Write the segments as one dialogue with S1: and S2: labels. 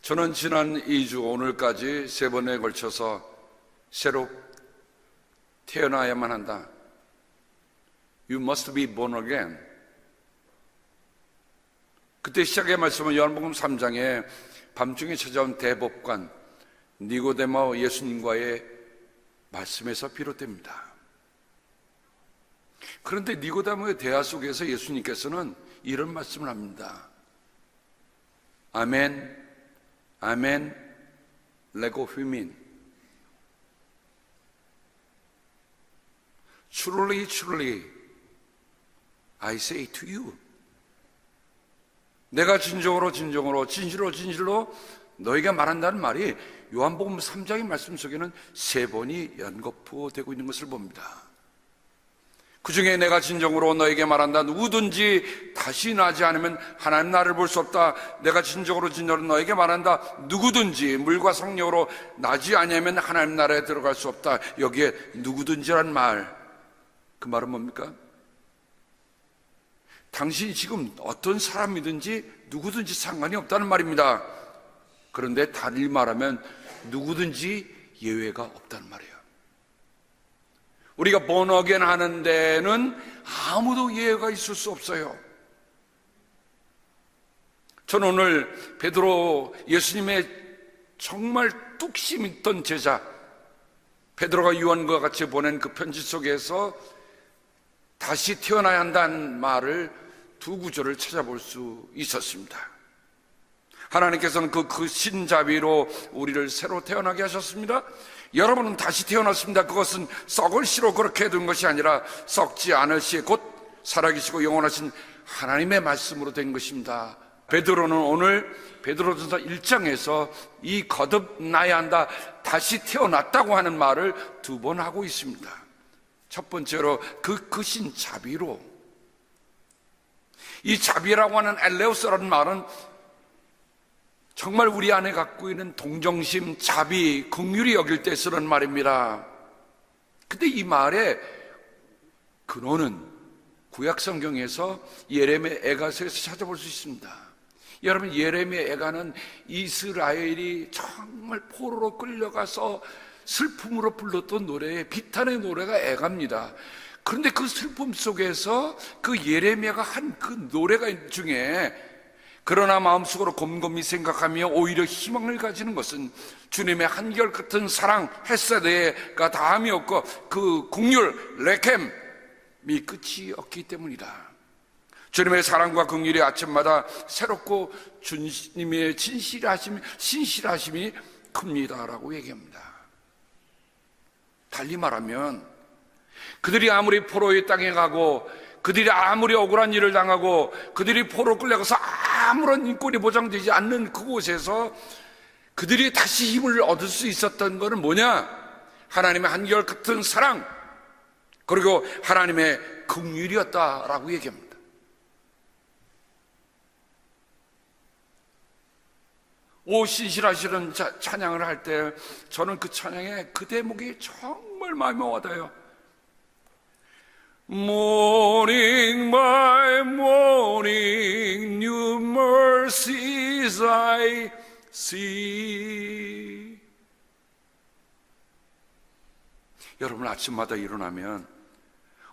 S1: 저는 지난 2주 오늘까지 3번에 걸쳐서 새로 태어나야만 한다. You must be born again. 그때 시작의 말씀은 요한복음 3장에 밤중에 찾아온 대법관 니고데모 예수님과의 말씀에서 비롯됩니다. 그런데 니고데모의 대화 속에서 예수님께서는 이런 말씀을 합니다. 아멘, 아멘, 레고 휘민. Truly, truly, I say to you. 내가 진정으로 진실로 너에게 말한다는 말이 요한복음 3장의 말씀 속에는 3번이 연거푸되고 있는 것을 봅니다. 그 중에 내가 진정으로 너에게 말한다. 누구든지 다시 나지 않으면 하나님 나라를 볼 수 없다. 내가 진정으로 너에게 말한다. 누구든지 물과 성령으로 나지 않으면 하나님 나라에 들어갈 수 없다. 여기에 누구든지란 말, 그 말은 뭡니까? 당신이 지금 어떤 사람이든지 누구든지 상관이 없다는 말입니다. 그런데 달리 말하면 누구든지 예외가 없다는 말이에요. 우리가 born again 하는 데는 아무도 예외가 있을 수 없어요. 저는 오늘 베드로, 예수님의 정말 뚝심 있던 제자 베드로가 요한과 같이 보낸 그 편지 속에서 다시 태어나야 한다는 말을 두 구절을 찾아볼 수 있었습니다. 하나님께서는 그 신자비로 우리를 새로 태어나게 하셨습니다. 여러분은 다시 태어났습니다. 그것은 썩을 씨로 그렇게 된 것이 아니라 썩지 않을 씨, 곧 살아계시고 영원하신 하나님의 말씀으로 된 것입니다. 베드로는 오늘 베드로전서 1장에서 이 거듭나야 한다, 다시 태어났다고 하는 말을 2번 하고 있습니다. 첫 번째로 그 크신 자비로. 이 자비라고 하는 엘레우스라는 말은 정말 우리 안에 갖고 있는 동정심, 자비, 긍휼히 여길 때 쓰는 말입니다. 근데 이 말의 근원은 구약 성경에서 예레미야 애가서에서 찾아볼 수 있습니다. 여러분, 예레미야 애가는 이스라엘이 정말 포로로 끌려가서 슬픔으로 불렀던 노래에 비탄의 노래가 애가입니다. 그런데 그 슬픔 속에서 그 예레미야가 한 그 노래가 중에 그러나 마음속으로 곰곰이 생각하며 오히려 희망을 가지는 것은 주님의 한결같은 사랑, 헤세드가 다함이 없고 그 긍휼, 레켐이 끝이 없기 때문이다. 주님의 사랑과 긍휼이 아침마다 새롭고 주님의 신실하심이 큽니다라고 얘기합니다. 달리 말하면 그들이 아무리 포로의 땅에 가고 그들이 아무리 억울한 일을 당하고 그들이 포로 끌려가서 아무런 인권이 보장되지 않는 그곳에서 그들이 다시 힘을 얻을 수 있었던 것은 뭐냐? 하나님의 한결같은 사랑, 그리고 하나님의 긍휼이었다라고 얘기합니다. 오 신실하시는 찬양을 할 때 저는 그 찬양의 그 대목이 정말 마음에 와닿아요. Morning by morning, new mercies I see. 여러분, 아침마다 일어나면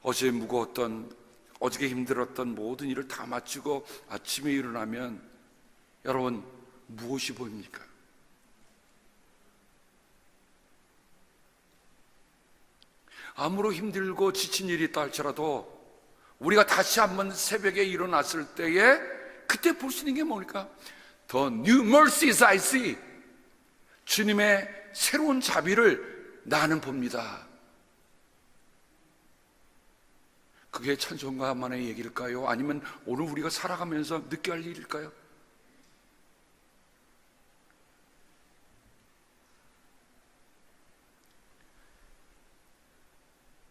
S1: 어제 무거웠던, 어저께 힘들었던 모든 일을 다 마치고 아침에 일어나면 여러분, 무엇이 보입니까? 아무로 힘들고 지친 일이 있다 할지라도 우리가 다시 한번 새벽에 일어났을 때에 그때 볼 수 있는 게 뭡니까? The new mercies I see. 주님의 새로운 자비를 나는 봅니다. 그게 찬송가만의 얘기일까요? 아니면 오늘 우리가 살아가면서 느껴야 할 일일까요?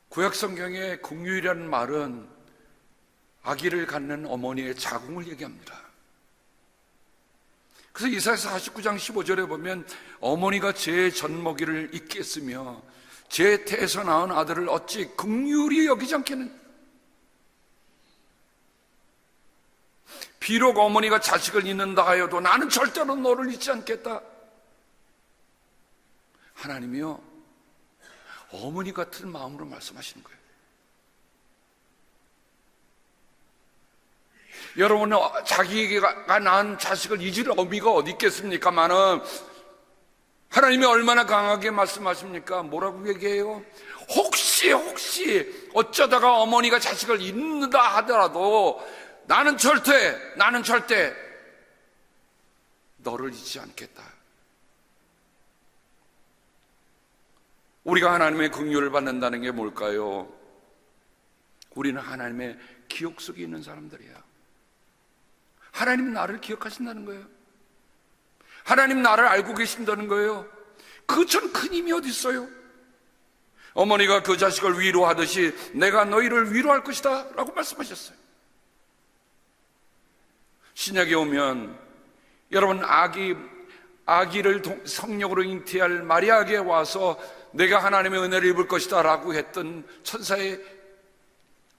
S1: 구약 성경의 긍휼이라는 말은 아기를 갖는 어머니의 자궁을 얘기합니다. 그래서 이사야서 49장 15절에 보면 어머니가 제 젖먹이를 잊겠으며 제 태에서 낳은 아들을 어찌 긍휼히 여기지 않겠느냐. 비록 어머니가 자식을 잊는다 하여도 나는 절대로 너를 잊지 않겠다. 하나님이요, 어머니 같은 마음으로 말씀하시는 거예요. 여러분은 자기가 낳은 자식을 잊을 어미가 어디 있겠습니까마는 하나님이 얼마나 강하게 말씀하십니까? 뭐라고 얘기해요? 혹시 어쩌다가 어머니가 자식을 잊는다 하더라도 나는 절대 너를 잊지 않겠다. 우리가 하나님의 긍휼을 받는다는 게 뭘까요? 우리는 하나님의 기억 속에 있는 사람들이야. 하나님 나를 기억하신다는 거예요. 하나님 나를 알고 계신다는 거예요. 그전 큰 힘이 어디 있어요? 어머니가 그 자식을 위로하듯이 내가 너희를 위로할 것이다 라고 말씀하셨어요. 신약에 오면 여러분, 아기를 성령으로 잉태할 마리아에게 와서 내가 하나님의 은혜를 입을 것이다 라고 했던 천사의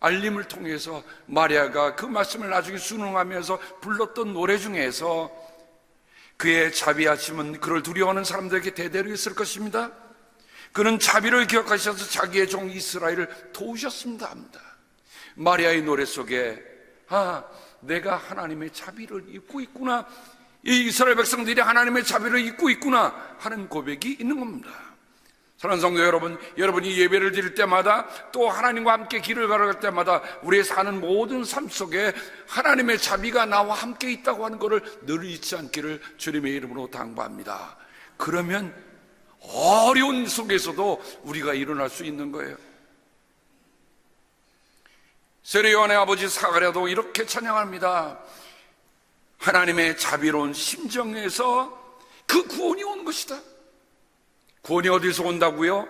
S1: 알림을 통해서 마리아가 그 말씀을 나중에 순응하면서 불렀던 노래 중에서 그의 자비하심은 그를 두려워하는 사람들에게 대대로 있을 것입니다. 그는 자비를 기억하셔서 자기의 종 이스라엘을 도우셨습니다 합니다. 마리아의 노래 속에 내가 하나님의 자비를 잊고 있구나, 이 이스라엘 백성들이 하나님의 자비를 잊고 있구나 하는 고백이 있는 겁니다. 사랑하는 성도 여러분, 여러분이 예배를 드릴 때마다 또 하나님과 함께 길을 걸어갈 때마다 우리의 사는 모든 삶 속에 하나님의 자비가 나와 함께 있다고 하는 것을 늘 잊지 않기를 주님의 이름으로 당부합니다. 그러면 어려운 속에서도 우리가 일어날 수 있는 거예요. 세례요한의 아버지 사가랴도 이렇게 찬양합니다. 하나님의 자비로운 심정에서 그 구원이 온 것이다. 구원이 어디서 온다고요?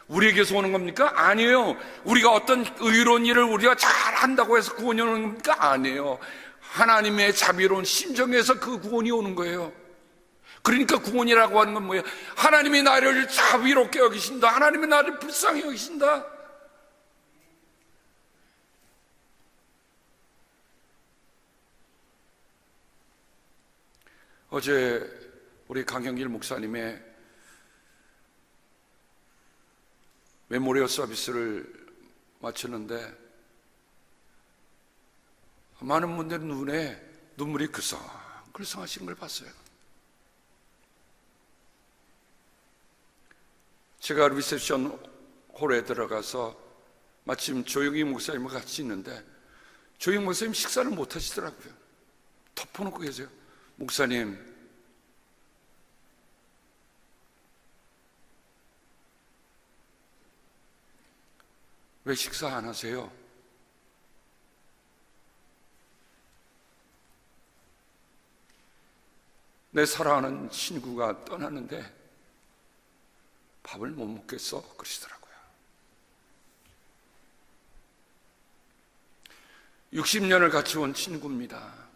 S1: 우리에게서 오는 겁니까? 아니에요. 우리가 어떤 의로운 일을 우리가 잘한다고 해서 구원이 오는 겁니까? 아니에요. 하나님의 자비로운 심정에서 그 구원이 오는 거예요. 그러니까 구원이라고 하는 건 뭐예요? 하나님이 나를 자비롭게 여기신다. 하나님이 나를 불쌍히 여기신다. 어제 우리 강형길 목사님의 메모리얼 서비스를 마쳤는데 많은 분들 눈에 눈물이 글썽하시는 걸 봤어요. 제가 리셉션 홀에 들어가서 마침 조영희 목사님과 같이 있는데 조영희 목사님 식사를 못 하시더라고요. 덮어놓고 계세요. 목사님, 왜 식사 안 하세요? 내 사랑하는 친구가 떠나는데 밥을 못 먹겠어 그러시더라고요. 60년을 같이 온 친구입니다.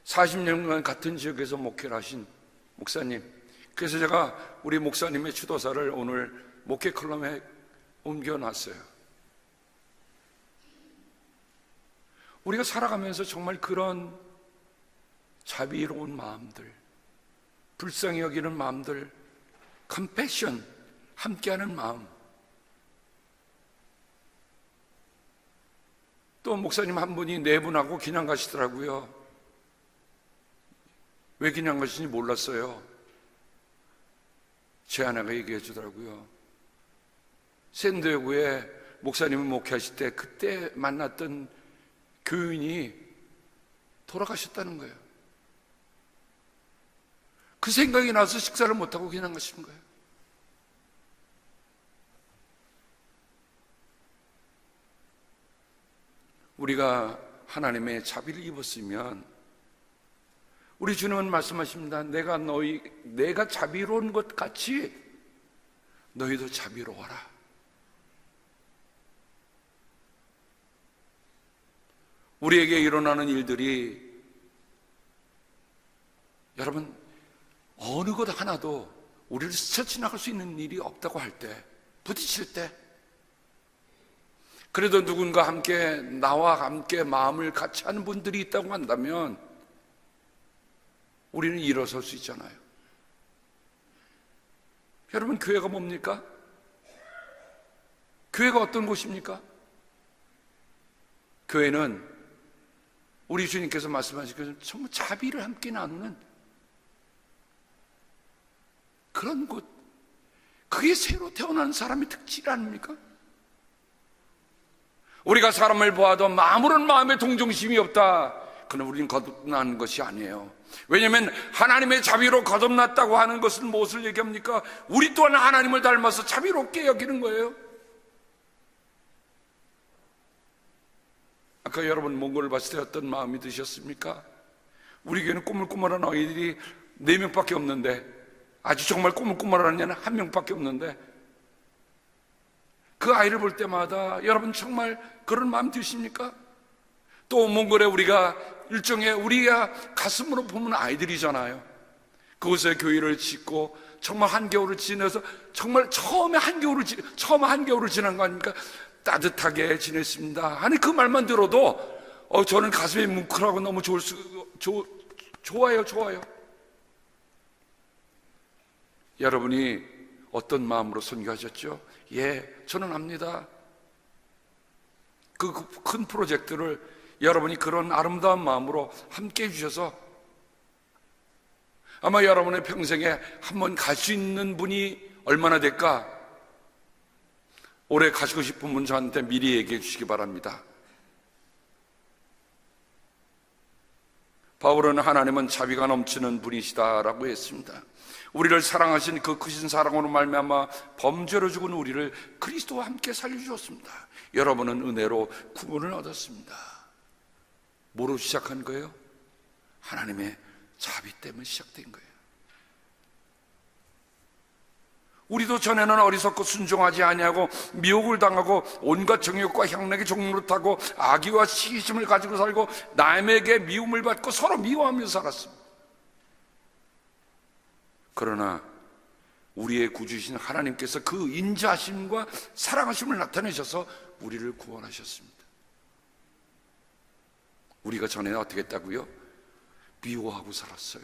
S1: 40년간 같은 지역에서 목회를 하신 목사님. 그래서 제가 우리 목사님의 추도사를 오늘 목회 컬럼에 옮겨놨어요. 우리가 살아가면서 정말 그런 자비로운 마음들, 불쌍히 여기는 마음들, 컴패션, 함께하는 마음. 또 목사님 한 분이 4분하고 그냥 가시더라고요. 왜 그냥 가시는지 몰랐어요. 제 아내가 얘기해 주더라고요. 샌디에고에 목사님이 목회하실 때 그때 만났던 교인이 돌아가셨다는 거예요. 그 생각이 나서 식사를 못하고 그냥 가신 거예요. 우리가 하나님의 자비를 입었으면 우리 주님은 말씀하십니다. 내가 자비로운 것 같이 너희도 자비로워라. 우리에게 일어나는 일들이 여러분 어느 것 하나도 우리를 스쳐 지나갈 수 있는 일이 없다고 할 때, 부딪힐 때 그래도 누군가 함께 나와 함께 마음을 같이 하는 분들이 있다고 한다면 우리는 일어설 수 있잖아요. 여러분, 교회가 뭡니까? 교회가 어떤 곳입니까? 교회는 우리 주님께서 말씀하신 것처럼 정말 자비를 함께 나누는 그런 곳, 그게 새로 태어난 사람의 특질 아닙니까? 우리가 사람을 보아도 아무런 마음에 동정심이 없다, 그러나 우리는 거듭난 것이 아니에요. 왜냐하면 하나님의 자비로 거듭났다고 하는 것은 무엇을 얘기합니까? 우리 또한 하나님을 닮아서 자비롭게 여기는 거예요. 아까 여러분 몽골을 봤을 때 어떤 마음이 드셨습니까? 우리 교회는 꼬물꼬물한 아이들이 4명밖에 없는데, 아주 정말 꼬물꼬물한 애는 1명밖에 없는데, 그 아이를 볼 때마다 여러분 정말 그런 마음 드십니까? 또 몽골에 우리가 일종의 우리가 가슴으로 보면 아이들이잖아요. 그곳에 교회를 짓고 정말 한겨울을 지내서 정말 처음에 한겨울을 지난 거 아닙니까? 따뜻하게 지냈습니다. 아니, 그 말만 들어도 저는 가슴이 뭉클하고 너무 좋아요. 여러분이 어떤 마음으로 선교하셨죠? 예, 저는 압니다. 그 큰 프로젝트를 여러분이 그런 아름다운 마음으로 함께 해주셔서 아마 여러분의 평생에 한번 갈 수 있는 분이 얼마나 될까? 올해 가시고 싶은 분 저한테 미리 얘기해 주시기 바랍니다. 바울은 하나님은 자비가 넘치는 분이시다라고 했습니다. 우리를 사랑하신 그 크신 사랑으로 말미암아 범죄로 죽은 우리를 그리스도와 함께 살려주셨습니다. 여러분은 은혜로 구원을 얻었습니다. 뭐로 시작한 거예요? 하나님의 자비 때문에 시작된 거예요. 우리도 전에는 어리석고 순종하지 아니하고 미혹을 당하고 온갖 정욕과 향락의 종로를 타고 악의와 시기심을 가지고 살고 남에게 미움을 받고 서로 미워하며 살았습니다. 그러나 우리의 구주신 하나님께서 그 인자하심과 사랑하심을 나타내셔서 우리를 구원하셨습니다. 우리가 전에는 어떻게 했다고요? 미워하고 살았어요.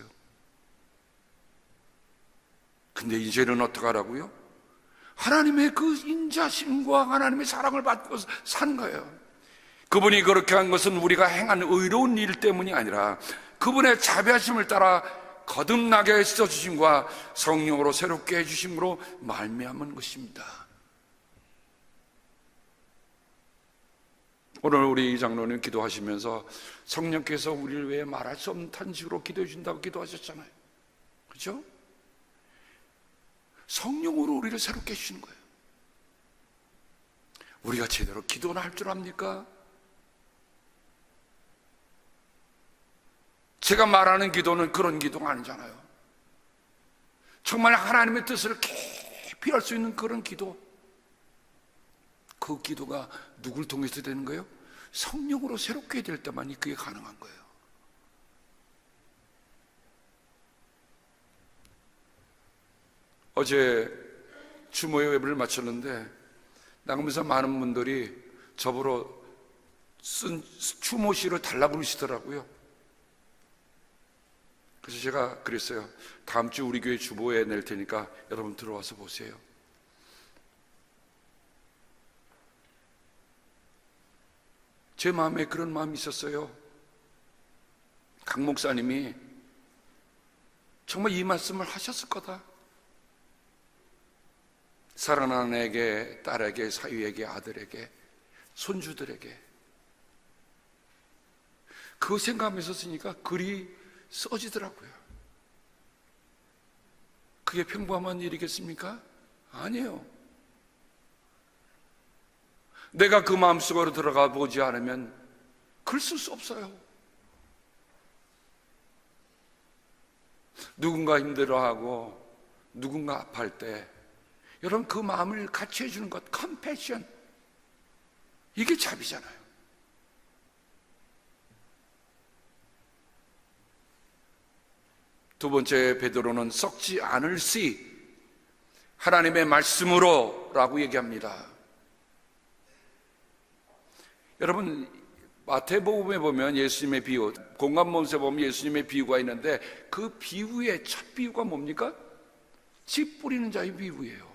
S1: 근데 이제는 어떻게 하라고요? 하나님의 그 인자심과 하나님의 사랑을 받고 산 거예요. 그분이 그렇게 한 것은 우리가 행한 의로운 일 때문이 아니라 그분의 자비하심을 따라 거듭나게 해주심과 성령으로 새롭게 해주심으로 말미암은 것입니다. 오늘 우리 이 장로님 기도하시면서 성령께서 우리를 위해 말할 수 없는 탄식으로 기도해 준다고 기도하셨잖아요. 그렇죠? 성령으로 우리를 새롭게 해주시는 거예요. 우리가 제대로 기도는 할 줄 압니까? 제가 말하는 기도는 그런 기도가 아니잖아요. 정말 하나님의 뜻을 깊이 알 수 있는 그런 기도. 그 기도가 누굴 통해서 되는 거예요? 성령으로 새롭게 될 때만이 그게 가능한 거예요. 어제 추모의 예배를 마쳤는데 나가면서 많은 분들이 저보러 쓴 추모시를 달라고 그러시더라고요. 그래서 제가 그랬어요. 다음 주 우리 교회 주보에 낼 테니까 여러분 들어와서 보세요. 제 마음에 그런 마음이 있었어요. 강 목사님이 정말 이 말씀을 하셨을 거다. 사랑하는 애에게, 딸에게, 사위에게, 아들에게, 손주들에게. 그 생각하면서 쓰니까 글이 써지더라고요. 그게 평범한 일이겠습니까? 아니에요. 내가 그 마음속으로 들어가 보지 않으면 글 쓸 수 없어요. 누군가 힘들어하고 누군가 아파할 때 여러분 그 마음을 같이 해주는 것, 컴패션, 이게 자비잖아요. 두 번째 베드로는 썩지 않을 씨, 하나님의 말씀으로 라고 얘기합니다. 여러분, 마태복음에 보면 예수님의 비유, 공감몬스에 보면 예수님의 비유가 있는데 그 비유의 첫 비유가 뭡니까? 씨 뿌리는 자의 비유예요.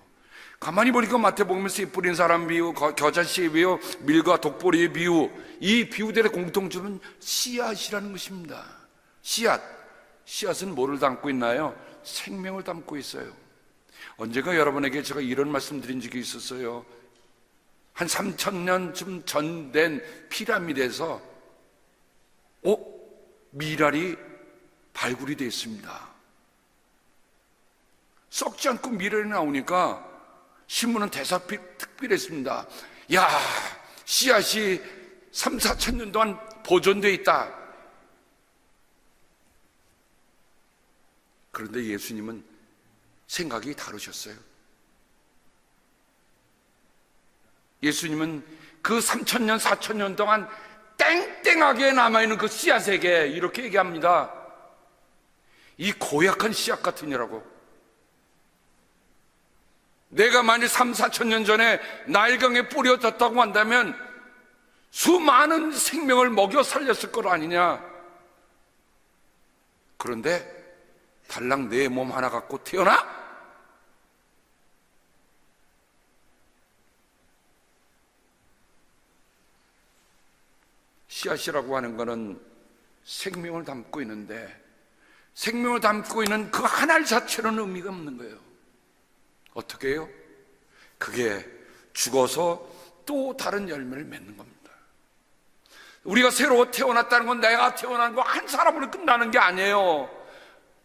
S1: 가만히 보니까 마태복음에 씨 뿌리는 사람 비유, 겨자씨의 비유, 밀과 독보리의 비유, 이 비유들의 공통점은 씨앗이라는 것입니다. 씨앗은 뭐를 담고 있나요? 생명을 담고 있어요. 언젠가 여러분에게 제가 이런 말씀 드린 적이 있었어요. 한 3,000년쯤 전 된 피라미드에서 미랄이 발굴이 됐습니다. 썩지 않고 미랄이 나오니까 신문은 대사특필했습니다. 야, 씨앗이 3, 4천 년 동안 보존되어 있다. 그런데 예수님은 생각이 다르셨어요. 예수님은 그 3,000년, 4,000년 동안 땡땡하게 남아있는 그 씨앗에게 이렇게 얘기합니다. 이 고약한 씨앗 같으니라고. 내가 만일 3, 4,000년 전에 나일강에 뿌려졌다고 한다면 수많은 생명을 먹여 살렸을 것 아니냐. 그런데 달랑 내 몸 하나 갖고 태어나? 씨앗이라고 하는 것은 생명을 담고 있는데 생명을 담고 있는 그 하나 자체로는 의미가 없는 거예요. 어떻게 해요? 그게 죽어서 또 다른 열매를 맺는 겁니다. 우리가 새로 태어났다는 건 내가 태어난 거 한 사람으로 끝나는 게 아니에요.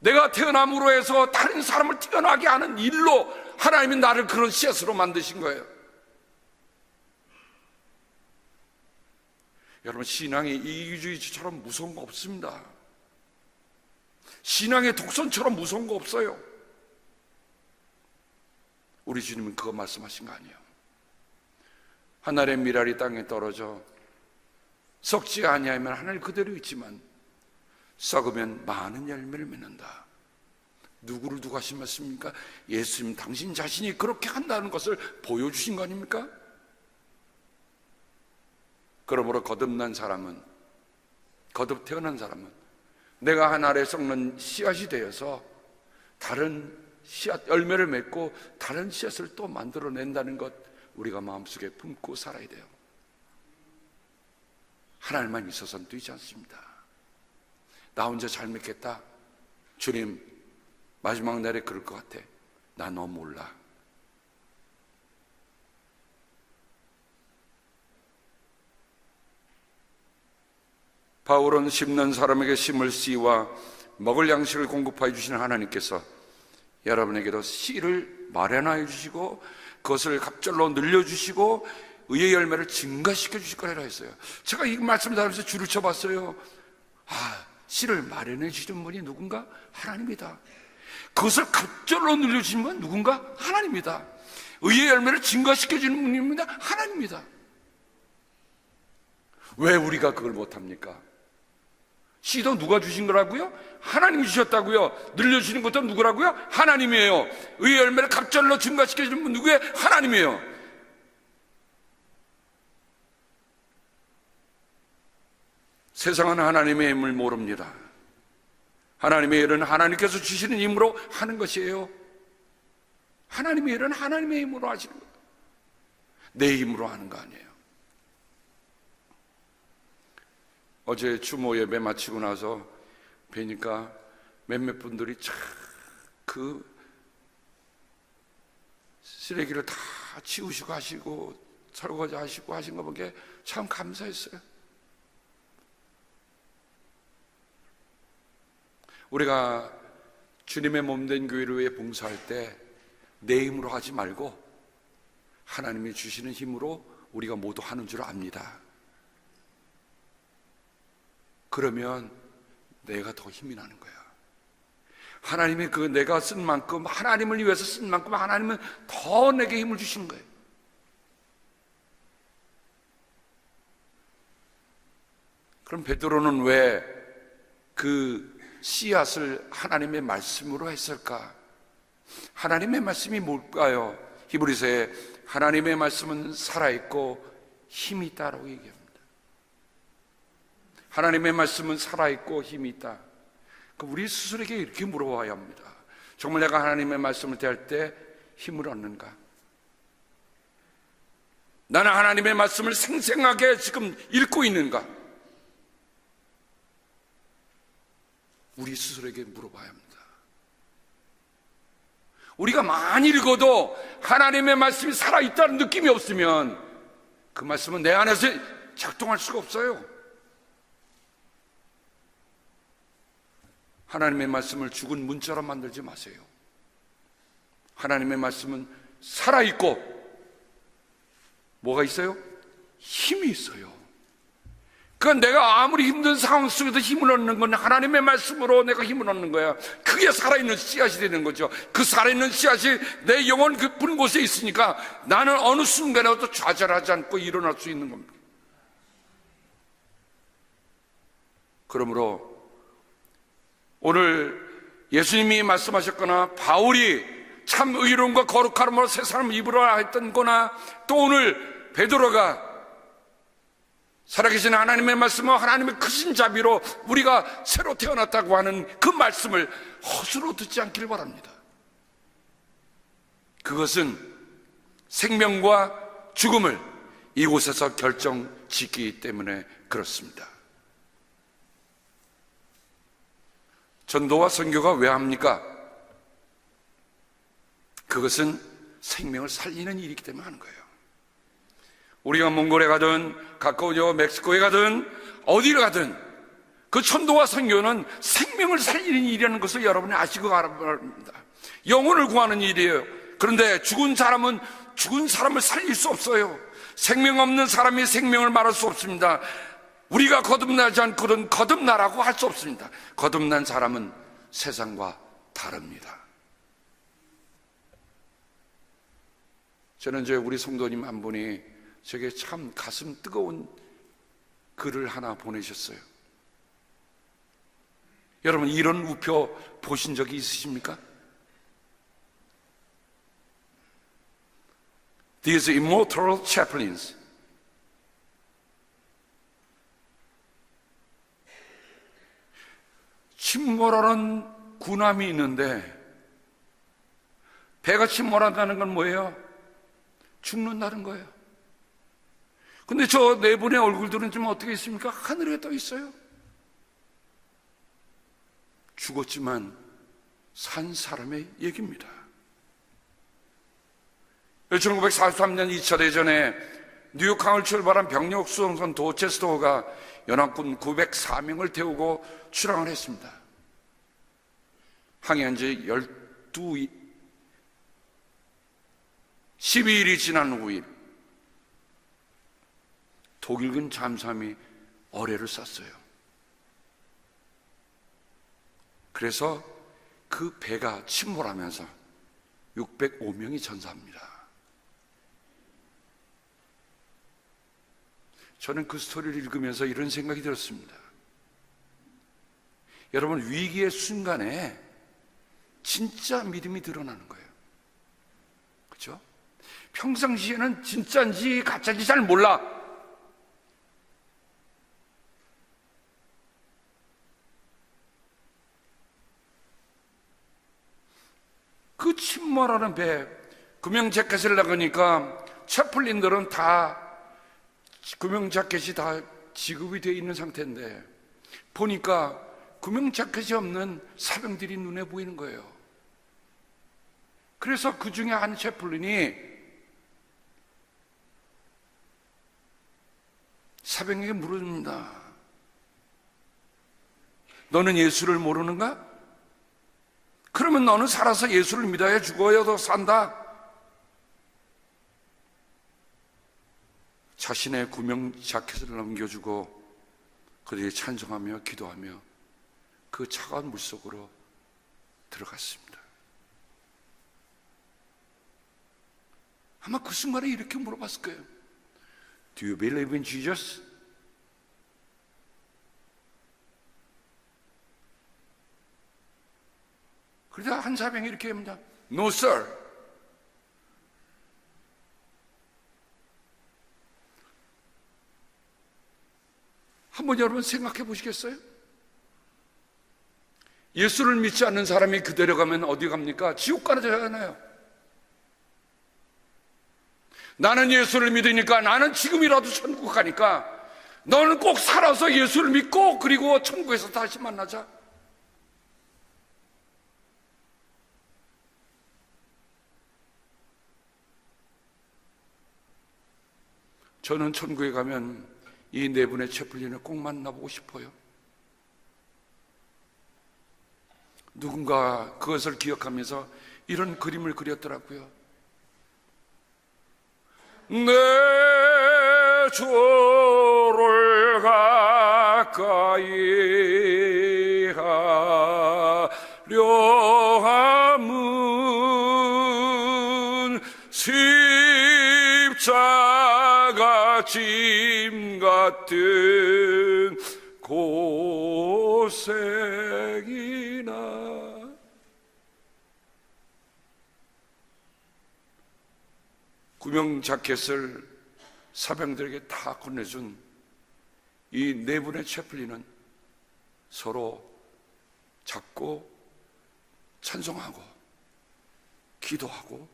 S1: 내가 태어남으로 해서 다른 사람을 태어나게 하는 일로 하나님이 나를 그런 씨앗으로 만드신 거예요. 여러분, 신앙이 이기주의처럼 무서운 거 없습니다. 신앙의 독선처럼 무서운 거 없어요. 우리 주님은 그거 말씀하신 거 아니에요. 하늘의 미랄이 땅에 떨어져 썩지 아니하면 하늘 그대로 있지만 썩으면 많은 열매를 맺는다. 누구를 두고 하신 말씀입니까? 예수님 당신 자신이 그렇게 한다는 것을 보여주신 거 아닙니까? 그러므로 거듭난 사람은, 거듭 태어난 사람은 내가 하늘에 썩는 씨앗이 되어서 다른 씨앗, 열매를 맺고 다른 씨앗을 또 만들어낸다는 것, 우리가 마음속에 품고 살아야 돼요. 하나님만 있어서는 되지 않습니다. 나 혼자 잘 맺겠다. 주님, 마지막 날에 그럴 것 같아. 나 너 몰라. 바울은 심는 사람에게 심을 씨와 먹을 양식을 공급하여 주시는 하나님께서 여러분에게도 씨를 마련하여 주시고 그것을 갑절로 늘려주시고 의의 열매를 증가시켜 주실 거라 했어요. 제가 이 말씀을 하면서 줄을 쳐봤어요. 씨를 마련해 주시는 분이 누군가? 하나님이다. 그것을 갑절로 늘려주시는 분은 누군가? 하나님이다. 의의 열매를 증가시켜 주는 분입니다. 하나님입니다. 왜 우리가 그걸 못합니까? 씨도 누가 주신 거라고요? 하나님이 주셨다고요. 늘려주시는 것도 누구라고요? 하나님이에요. 의의 열매를 갑절로 증가시켜주는 분 누구예요? 하나님이에요. 세상은 하나님의 힘을 모릅니다. 하나님의 일은 하나님께서 주시는 힘으로 하는 것이에요. 하나님의 일은 하나님의 힘으로 하시는 거예요. 내 힘으로 하는 거 아니에요. 어제 추모 예배 마치고 나서 뵈니까 몇몇 분들이 참 그 쓰레기를 다 치우시고 하시고 설거지 하시고 하신 거 보기에 참 감사했어요. 우리가 주님의 몸된 교회를 위해 봉사할 때 내 힘으로 하지 말고 하나님이 주시는 힘으로 우리가 모두 하는 줄 압니다. 그러면 내가 더 힘이 나는 거야. 하나님이 그 내가 쓴 만큼, 하나님을 위해서 쓴 만큼 하나님은 더 내게 힘을 주시는 거예요. 그럼 베드로는 왜 그 씨앗을 하나님의 말씀으로 했을까? 하나님의 말씀이 뭘까요? 히브리서에 하나님의 말씀은 살아있고 힘이 있다라고 얘기합니다. 하나님의 말씀은 살아있고 힘이 있다. 우리 스스로에게 이렇게 물어봐야 합니다. 정말 내가 하나님의 말씀을 대할 때 힘을 얻는가? 나는 하나님의 말씀을 생생하게 지금 읽고 있는가? 우리 스스로에게 물어봐야 합니다. 우리가 많이 읽어도 하나님의 말씀이 살아있다는 느낌이 없으면 그 말씀은 내 안에서 작동할 수가 없어요. 하나님의 말씀을 죽은 문자로 만들지 마세요. 하나님의 말씀은 살아있고 뭐가 있어요? 힘이 있어요. 그러니까 내가 아무리 힘든 상황 속에서 힘을 얻는 건 하나님의 말씀으로 내가 힘을 얻는 거야. 그게 살아있는 씨앗이 되는 거죠. 그 살아있는 씨앗이 내 영혼 깊은 곳에 있으니까 나는 어느 순간에도 좌절하지 않고 일어날 수 있는 겁니다. 그러므로 오늘 예수님이 말씀하셨거나 바울이 참 의로움과 거룩함으로 세상을 입으라 했던 거나 또 오늘 베드로가 살아계신 하나님의 말씀과 하나님의 크신 자비로 우리가 새로 태어났다고 하는 그 말씀을 허수로 듣지 않기를 바랍니다. 그것은 생명과 죽음을 이곳에서 결정짓기 때문에 그렇습니다. 전도와 선교가 왜 합니까? 그것은 생명을 살리는 일이기 때문에 하는 거예요. 우리가 몽골에 가든 가까운 멕시코에 가든 어디를 가든 그 전도와 선교는 생명을 살리는 일이라는 것을 여러분이 아시고 가야 합니다. 영혼을 구하는 일이에요. 그런데 죽은 사람은 죽은 사람을 살릴 수 없어요. 생명 없는 사람이 생명을 말할 수 없습니다. 우리가 거듭나지 않고는 거듭나라고 할 수 없습니다. 거듭난 사람은 세상과 다릅니다. 저는 우리 성도님 한 분이 제게 참 가슴 뜨거운 글을 하나 보내셨어요. 여러분 이런 우표 보신 적이 있으십니까? These immortal chaplains. 침몰하는 군함이 있는데 배가 침몰한다는 건 뭐예요? 죽는다는 거예요. 근데 저 네 분의 얼굴들은 좀 어떻게 있습니까? 하늘에 떠 있어요. 죽었지만 산 사람의 얘기입니다. 1943년 2차 대전에 뉴욕항을 출발한 병력 수송선 도체스터가 연합군 904명을 태우고 출항을 했습니다. 항해한 지 12일이 지난 후일 독일군 잠수함이 어뢰를 쐈어요. 그래서 그 배가 침몰하면서 605명이 전사합니다. 저는 그 스토리를 읽으면서 이런 생각이 들었습니다. 여러분 위기의 순간에 진짜 믿음이 드러나는 거예요. 그렇죠? 평상시에는 진짜인지 가짜인지 잘 몰라. 그 침몰하는 배, 구명자켓을 나가니까 채플린들은 다 구명자켓이 다 지급이 되어 있는 상태인데 보니까 구명자켓이 없는 사병들이 눈에 보이는 거예요. 그래서 그 중에 한 채플린이 사병에게 물어줍니다. 너는 예수를 모르는가? 그러면 너는 살아서 예수를 믿어야 죽어야도 산다. 자신의 구명 자켓을 넘겨주고 그들이 찬송하며 기도하며 그 차가운 물속으로 들어갔습니다. 아마 그 순간에 이렇게 물어봤을 거예요. Do you believe in Jesus? 그러다 한 사병이 이렇게 합니다. No, sir. 한번 여러분 생각해 보시겠어요? 예수를 믿지 않는 사람이 그대로 가면 어디 갑니까? 지옥 가잖아요. 나는 예수를 믿으니까, 나는 지금이라도 천국 가니까 너는 꼭 살아서 예수를 믿고 그리고 천국에서 다시 만나자. 저는 천국에 가면 이 네 분의 채플린을 꼭 만나보고 싶어요. 누군가 그것을 기억하면서 이런 그림을 그렸더라고요. 내 주를 가까이 하려 함은 십자가 짐 같은 고생이나. 구명 자켓을 사병들에게 다 건네준 이 네 분의 채플린은 서로 잡고 찬송하고 기도하고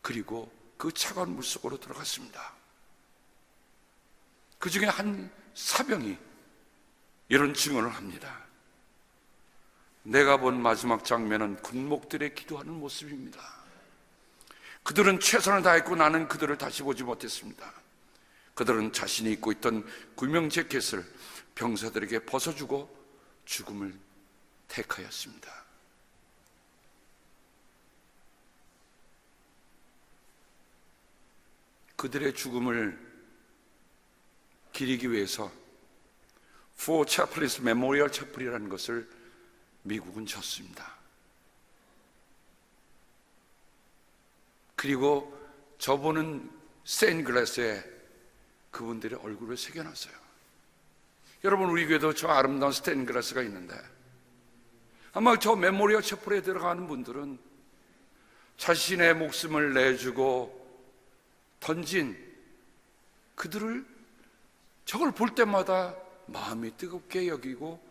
S1: 그리고 그 차가운 물속으로 들어갔습니다. 그 중에 한 사병이 이런 증언을 합니다. 내가 본 마지막 장면은 군목들의 기도하는 모습입니다. 그들은 최선을 다했고 나는 그들을 다시 보지 못했습니다. 그들은 자신이 입고 있던 구명 재킷을 병사들에게 벗어주고 죽음을 택하였습니다. 그들의 죽음을 기리기 위해서 Four Chaplains Memorial Chapel이라는 것을 미국은 졌습니다. 그리고 저보는 스테인글라스에 그분들의 얼굴을 새겨놨어요. 여러분, 우리 교회도 저 아름다운 스테인글라스가 있는데 아마 저 메모리얼 채플에 들어가는 분들은 자신의 목숨을 내주고 던진 그들을 저걸 볼 때마다 마음이 뜨겁게 여기고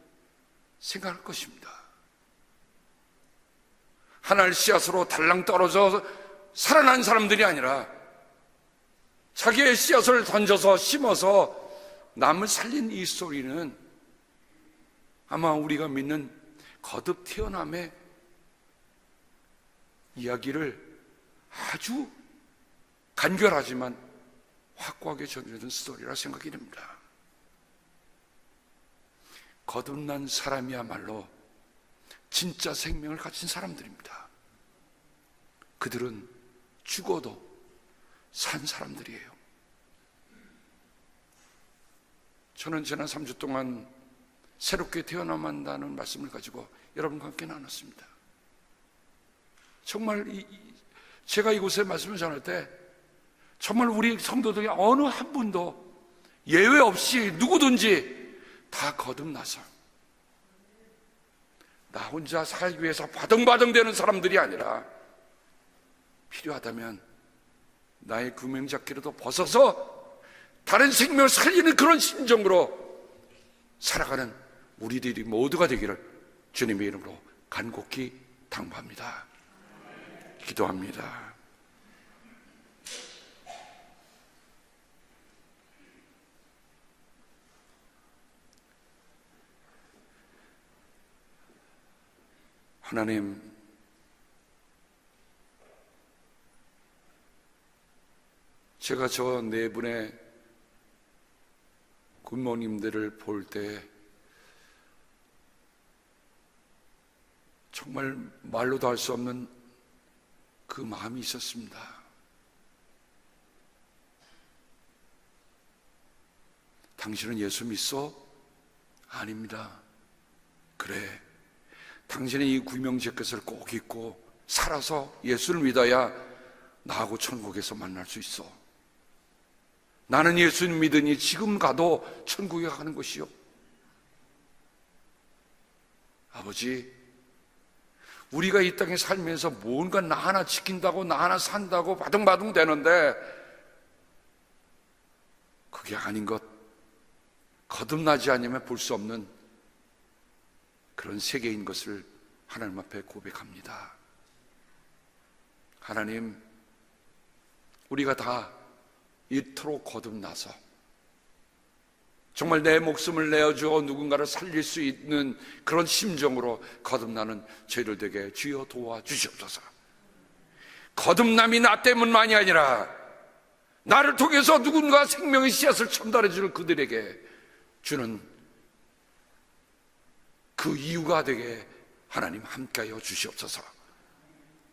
S1: 생각할 것입니다. 하늘 씨앗으로 달랑 떨어져 살아난 사람들이 아니라 자기의 씨앗을 던져서 심어서 남을 살린 이 스토리는 아마 우리가 믿는 거듭 태어남의 이야기를 아주 간결하지만 확고하게 전해준 스토리라 생각이 됩니다. 거듭난 사람이야말로 진짜 생명을 가진 사람들입니다. 그들은 죽어도 산 사람들이에요. 저는 지난 3주 동안 새롭게 태어나만다는 말씀을 가지고 여러분과 함께 나눴습니다. 정말 제가 이곳에 말씀을 전할 때 정말 우리 성도들이 어느 한 분도 예외 없이 누구든지 다 거듭나서 나 혼자 살기 위해서 바등바등대는 사람들이 아니라 필요하다면 나의 구명자켓이라도 벗어서 다른 생명을 살리는 그런 심정으로 살아가는 우리들이 모두가 되기를 주님의 이름으로 간곡히 당부합니다. 기도합니다. 하나님, 제가 저 네 분의 굿모님들을 볼 때 정말 말로도 할 수 없는 그 마음이 있었습니다. 당신은 예수 믿어? 아닙니다. 그래, 당신은 이 구명재킷을 꼭 입고 살아서 예수를 믿어야 나하고 천국에서 만날 수 있어. 나는 예수님 믿으니 지금 가도 천국에 가는 것이요. 아버지, 우리가 이 땅에 살면서 뭔가 나 하나 지킨다고 나 하나 산다고 바둥바둥 되는데 그게 아닌 것 거듭나지 않으면 볼 수 없는 그런 세계인 것을 하나님 앞에 고백합니다. 하나님, 우리가 다 이토록 거듭나서 정말 내 목숨을 내어주어 누군가를 살릴 수 있는 그런 심정으로 거듭나는 저희들 되게 주여 도와주시옵소서. 거듭남이 나 때문만이 아니라 나를 통해서 누군가 생명의 씨앗을 전달해 주는 그들에게 주는 그 이유가 되게 하나님 함께하여 주시옵소서.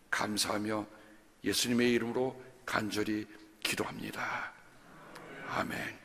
S1: 감사하며 예수님의 이름으로 간절히 기도합니다. 아멘.